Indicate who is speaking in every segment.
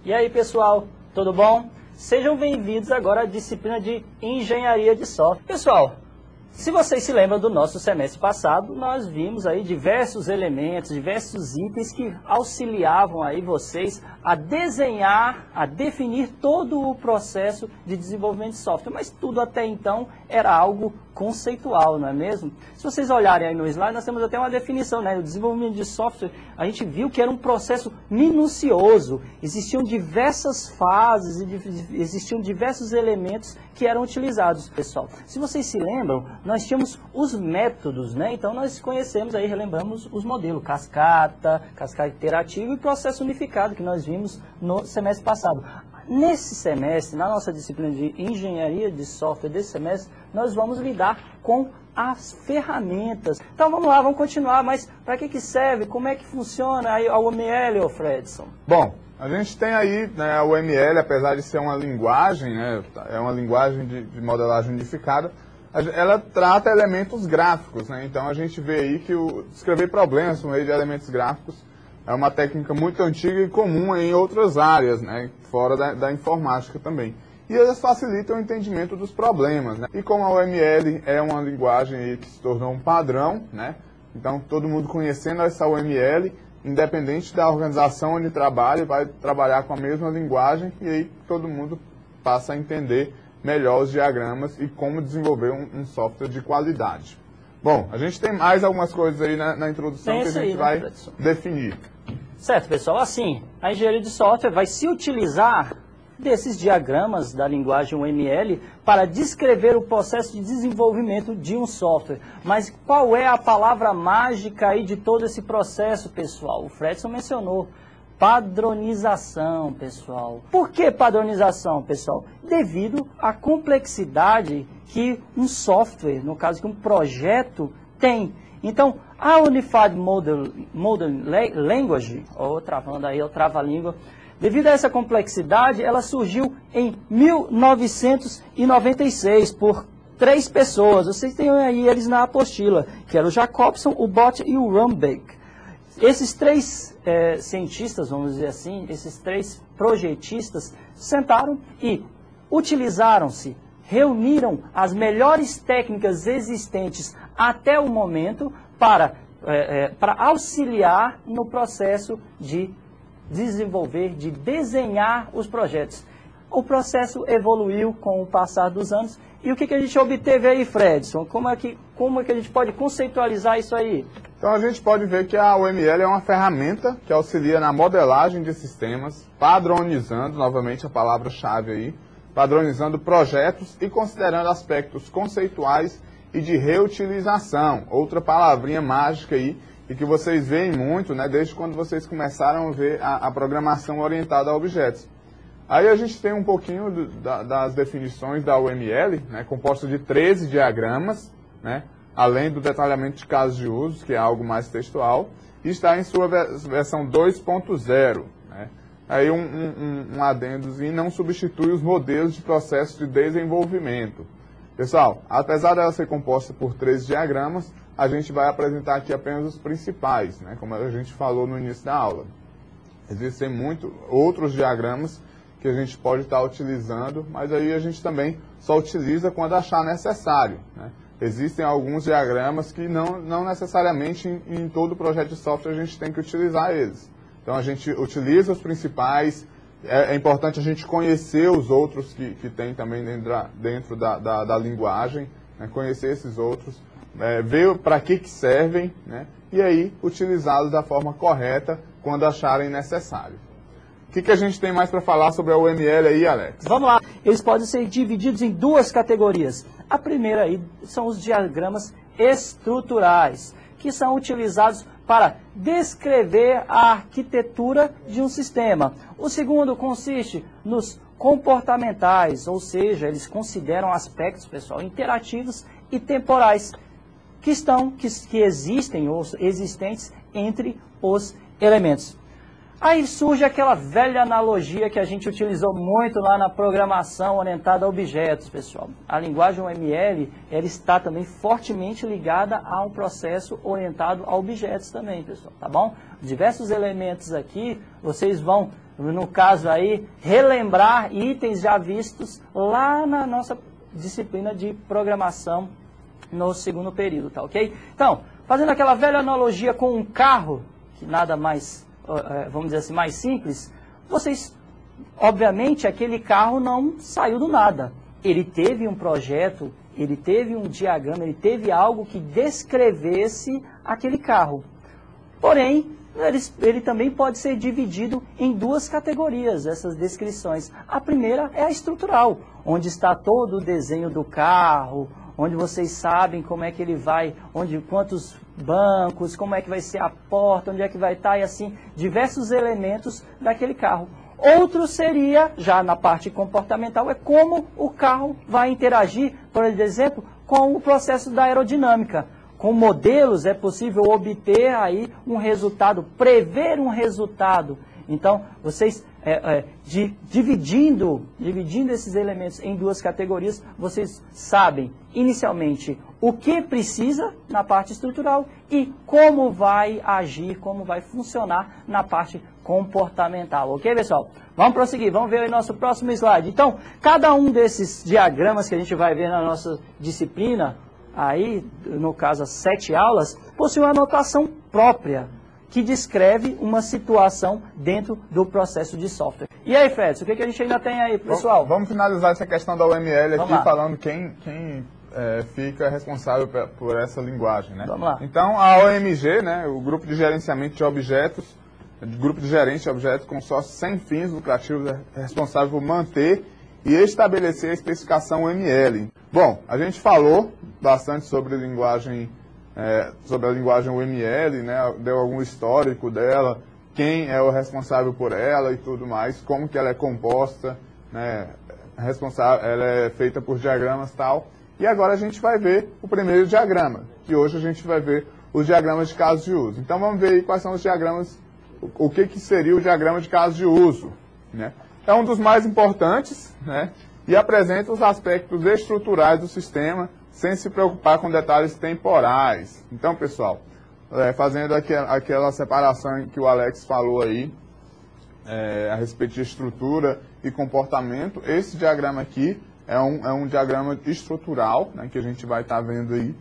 Speaker 1: E aí, pessoal, tudo bom? Sejam bem-vindos agora à disciplina de Engenharia de Software. Pessoal, se vocês se lembram do nosso semestre passado, nós vimos aí diversos elementos, diversos itens que auxiliavam aí vocês a desenhar, a definir todo o processo de desenvolvimento de software. Mas tudo até então era algo conceitual, não é mesmo? Se vocês olharem aí no slide, nós temos até uma definição, né? O desenvolvimento de software, a gente viu que era um processo minucioso. Existiam diversas fases e existiam diversos elementos que eram utilizados, pessoal. Se vocês se lembram, nós tínhamos os métodos, né? Então nós conhecemos aí, relembramos os modelos cascata iterativa e processo unificado que nós vimos no semestre passado. Nesse semestre, na nossa disciplina de Engenharia de Software desse semestre, nós vamos lidar com as ferramentas. Então vamos lá, vamos continuar, mas para que serve? Como é que funciona aí a UML, Fredson?
Speaker 2: Bom, a gente tem aí, né, a UML, apesar de ser uma linguagem, né, é uma linguagem de modelagem unificada, ela trata elementos gráficos, né? Então a gente vê aí que escrever problemas por meio de elementos gráficos é uma técnica muito antiga e comum em outras áreas, né, fora da informática também. E elas facilitam o entendimento dos problemas, né? E como a UML é uma linguagem aí que se tornou um padrão, né? Então todo mundo conhecendo essa UML, independente da organização onde trabalha, vai trabalhar com a mesma linguagem e aí todo mundo passa a entender melhor os diagramas e como desenvolver um software de qualidade. Bom, a gente tem mais algumas coisas aí na introdução que a gente vai definir.
Speaker 1: Certo, pessoal. Assim, a engenharia de software vai se utilizar desses diagramas da linguagem UML para descrever o processo de desenvolvimento de um software. Mas qual é a palavra mágica aí de todo esse processo, pessoal? O Fredson mencionou. Padronização, pessoal. Por que padronização, pessoal? Devido à complexidade que um software, no caso que um projeto, tem. Então, a Unified Model Language, ou travando aí, ou trava-língua, devido a essa complexidade, ela surgiu em 1996 por 3 pessoas. Vocês têm aí eles na apostila, que era o Jacobson, o Bott e o Rumbeck. Esses 3 cientistas, vamos dizer assim, esses 3 projetistas, sentaram e utilizaram-se, reuniram as melhores técnicas existentes até o momento para auxiliar no processo de desenvolver, de desenhar os projetos. O processo evoluiu com o passar dos anos. E o que a gente obteve aí, Fredson? Como é que a gente pode conceitualizar isso aí?
Speaker 2: Então a gente pode ver que a UML é uma ferramenta que auxilia na modelagem de sistemas, padronizando, novamente a palavra-chave aí, padronizando projetos e considerando aspectos conceituais e de reutilização. Outra palavrinha mágica aí, e que vocês veem muito, né, desde quando vocês começaram a ver a programação orientada a objetos. Aí a gente tem um pouquinho das definições da UML, né, composta de 13 diagramas, né, além do detalhamento de casos de uso, que é algo mais textual, e está em sua versão 2.0. Né. Aí um adendozinho: não substitui os modelos de processo de desenvolvimento. Pessoal, apesar dela ser composta por 13 diagramas, a gente vai apresentar aqui apenas os principais, né, como a gente falou no início da aula. Existem muitos outros diagramas que a gente pode estar utilizando, mas aí a gente também só utiliza quando achar necessário, né? Existem alguns diagramas que não necessariamente em todo projeto de software a gente tem que utilizar eles. Então a gente utiliza os principais, é importante a gente conhecer os outros que tem também dentro da linguagem, né? Conhecer esses outros, ver para que servem, né? E aí utilizá-los da forma correta quando acharem necessário. O que a gente tem mais para falar sobre a UML aí, Alex?
Speaker 1: Vamos lá. Eles podem ser divididos em 2 categorias. A primeira aí são os diagramas estruturais, que são utilizados para descrever a arquitetura de um sistema. O segundo consiste nos comportamentais, ou seja, eles consideram aspectos, pessoal, interativos e temporais, que existem ou existentes entre os elementos. Aí surge aquela velha analogia que a gente utilizou muito lá na programação orientada a objetos, pessoal. A linguagem UML, ela está também fortemente ligada a um processo orientado a objetos também, pessoal, tá bom? Diversos elementos aqui, vocês vão, no caso aí, relembrar itens já vistos lá na nossa disciplina de programação no segundo período, tá ok? Então, fazendo aquela velha analogia com um carro, que nada mais, vamos dizer assim, mais simples, vocês, obviamente, aquele carro não saiu do nada. Ele teve um projeto, ele teve um diagrama, ele teve algo que descrevesse aquele carro. Porém, ele também pode ser dividido em duas categorias, essas descrições. A primeira é a estrutural, onde está todo o desenho do carro, onde vocês sabem como é que ele vai, quantos bancos, como é que vai ser a porta, onde é que vai estar, e assim, diversos elementos daquele carro. Outro seria, já na parte comportamental, é como o carro vai interagir, por exemplo, com o processo da aerodinâmica. Com modelos é possível obter aí um resultado, prever um resultado. Então, vocês, dividindo esses elementos em duas categorias, vocês sabem, inicialmente, o que precisa na parte estrutural e como vai agir, como vai funcionar na parte comportamental. Ok, pessoal? Vamos prosseguir, vamos ver o nosso próximo slide. Então, cada um desses diagramas que a gente vai ver na nossa disciplina, aí, no caso, as 7 aulas, possui uma anotação própria, que descreve uma situação dentro do processo de software. E aí, Fredson, o que a gente ainda tem aí, pessoal?
Speaker 2: Vamos finalizar essa questão da UML aqui, falando quem fica responsável por essa linguagem, né?
Speaker 1: Vamos lá.
Speaker 2: Então, a OMG, né, o Grupo de Gerenciamento de Objetos, Grupo de Gerente de Objetos Consórcio sem fins lucrativos, é responsável por manter e estabelecer a especificação UML. Bom, a gente falou bastante sobre a linguagem UML, né? Deu algum histórico dela, quem é o responsável por ela e tudo mais, como que ela é composta, né? Ela é feita por diagramas e tal. E agora a gente vai ver o primeiro diagrama, que hoje a gente vai ver os diagramas de casos de uso. Então vamos ver aí quais são os diagramas, o que seria o diagrama de casos de uso, né? É um dos mais importantes, né? E apresenta os aspectos estruturais do sistema, sem se preocupar com detalhes temporais. Então, pessoal, fazendo aquela separação que o Alex falou aí, a respeito de estrutura e comportamento, esse diagrama aqui é um diagrama estrutural, né, que a gente vai estar vendo aí.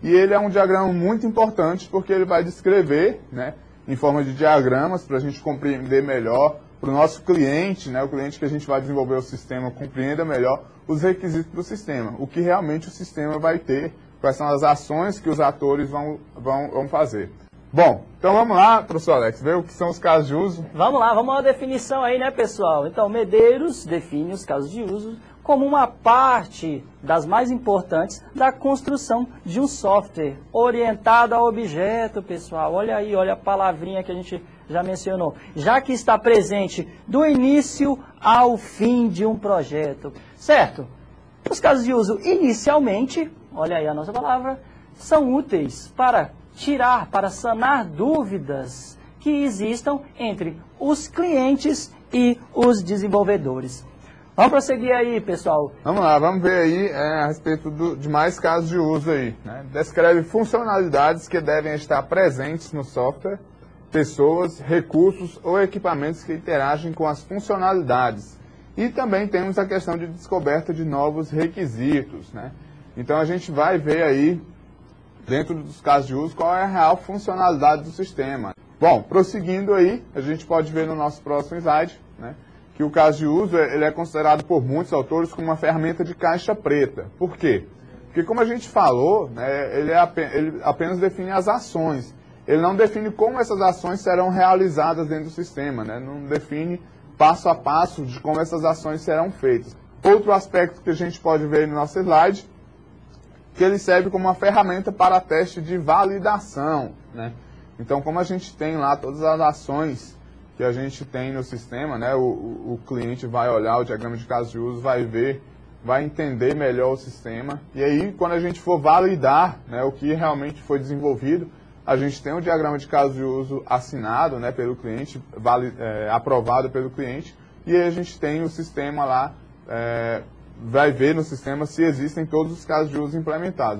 Speaker 2: E ele é um diagrama muito importante porque ele vai descrever, né, em forma de diagramas, para a gente compreender melhor, para o nosso cliente, né, o cliente que a gente vai desenvolver o sistema, compreenda melhor os requisitos do sistema, o que realmente o sistema vai ter, quais são as ações que os atores vão fazer. Bom, então vamos lá, professor Alex, ver o que são os casos de uso.
Speaker 1: Vamos lá, vamos à definição aí, né, pessoal? Então, Medeiros define os casos de uso como uma parte das mais importantes da construção de um software orientado a objeto, pessoal. Olha aí, olha a palavrinha que a gente já mencionou. Já que está presente do início ao fim de um projeto. Certo? Os casos de uso, inicialmente, olha aí a nossa palavra, são úteis para para sanar dúvidas que existam entre os clientes e os desenvolvedores. Vamos prosseguir aí, pessoal.
Speaker 2: Vamos lá, vamos ver aí a respeito de mais casos de uso aí, né? Descreve funcionalidades que devem estar presentes no software, pessoas, recursos ou equipamentos que interagem com as funcionalidades. E também temos a questão de descoberta de novos requisitos, né? Então a gente vai ver aí, dentro dos casos de uso, qual é a real funcionalidade do sistema. Bom, prosseguindo aí, a gente pode ver no nosso próximo slide, né, que o caso de uso ele é considerado por muitos autores como uma ferramenta de caixa preta. Por quê? Porque, como a gente falou, né, ele apenas define as ações. Ele não define como essas ações serão realizadas dentro do sistema, né? Não define passo a passo de como essas ações serão feitas. Outro aspecto que a gente pode ver no nosso slide, que ele serve como uma ferramenta para teste de validação, né? Então, como a gente tem lá todas as ações que a gente tem no sistema, né? O cliente vai olhar o diagrama de caso de uso, vai ver, vai entender melhor o sistema. E aí, quando a gente for validar, né, o que realmente foi desenvolvido, a gente tem um diagrama de caso de uso assinado, né, pelo cliente, aprovado pelo cliente, e aí a gente tem o sistema lá, vai ver no sistema se existem todos os casos de uso implementados.